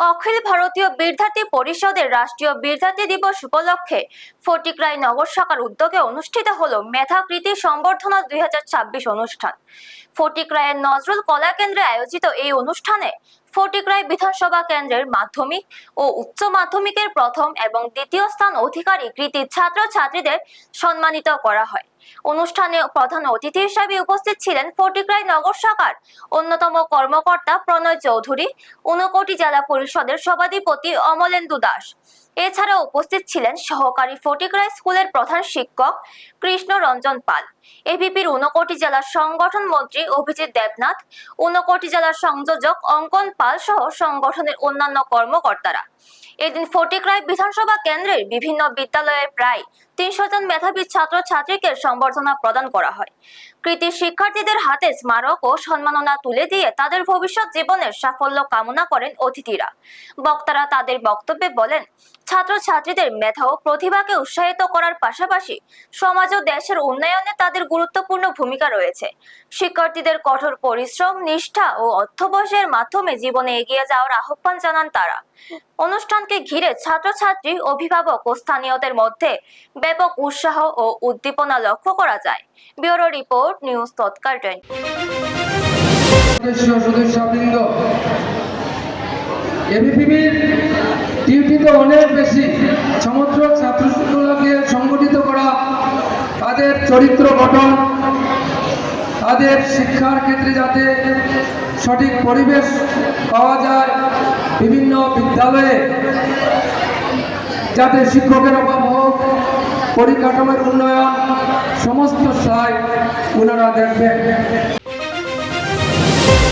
অখিল ভারতীয় বিদ্যার্থী পরিষদের রাষ্ট্রীয় বিদ্যার্থী দিবস উপলক্ষে ফটিকরাই নগর শাখার উদ্যোগে অনুষ্ঠিত হলো মেধাকৃতি সংবর্ধনা 2026 অনুষ্ঠান। ফটিকরাইয়ের নজরুল কলা কেন্দ্রে আয়োজিত এই অনুষ্ঠানে ফটিকরাই বিধানসভা কেন্দ্রের মাধ্যমিক ও উচ্চ মাধ্যমিকের প্রথম এবং দ্বিতীয় স্থান অধিকারী কৃতি ছাত্রছাত্রীদের সম্মানিত করা হয়। অনুষ্ঠানে প্রধান অতিথি হিসেবে উপস্থিত ছিলেন ফটিকরাই নগর শাখার অন্যতম কর্মকর্তা প্রণয় চৌধুরী, ঊনকোটি জেলা পরিষদের সভাধিপতি অমলেন্দু দাস। এছাড়াও উপস্থিত ছিলেন সহকারী ফটিকরাই স্কুলের প্রধান শিক্ষক কৃষ্ণ রঞ্জন পাল, এবিপির ঊনকোটি জেলার সংগঠন মন্ত্রী অভিজিৎ দেবনাথ, ঊনকোটি জেলার সংযোজক অঙ্কন পাল সহ সংগঠনের অন্যান্য কর্মকর্তারা। এদিন ফটিকরাই বিধানসভা কেন্দ্রের বিভিন্ন বিদ্যালয়ের প্রায় 300 জন মেধাবী ছাত্রছাত্রীকে সম্বর্ধনা প্রদান করা হয়। কৃতি শিক্ষার্থীদের হাতে স্মারক ও সম্মাননা তুলে দিয়ে তাদের ভবিষ্যৎ জীবনের সাফল্য কামনা করেন অতিথিরা। বক্তারা তাদের বক্তব্যে বলেন, ছাত্রছাত্রীদের মেধা ও প্রতিভাকে উৎসাহিত করার পাশাপাশি সমাজ ও দেশের উন্নয়নে তাদের গুরুত্বপূর্ণ ভূমিকা রয়েছে। শিক্ষার্থীদের কঠোর পরিশ্রম, নিষ্ঠা ও অধ্যবসায়ের মাধ্যমে জীবনে এগিয়ে যাওয়ার আহ্বান জানান তারা। অনুষ্ঠানকে ঘিরে ছাত্রছাত্রী, অভিভাবক ও স্থানীয়দের মধ্যে ব্যাপক উৎসাহ ও উদ্দীপনা লক্ষ্য করা যায়। ব্যুরো রিপোর্ট, নিউজ তৎকাল 20। সদস্যবৃন্দ, এবিপিবির ডিউটি তো অনেক বেশি। সমগ্র ছাত্রগুলোকে সংগঠিত করা, তাদের চরিত্র গঠন, তাদের শিক্ষার ক্ষেত্রে যাতে সঠিক পরিবেশ পাওয়া যায়, বিভিন্ন বিদ্যালয়ে যাতে শিক্ষকের অভাব হোক, পরিকাঠামোর উন্নয়ন, সমস্ত সাই ওনারা দেখবেন।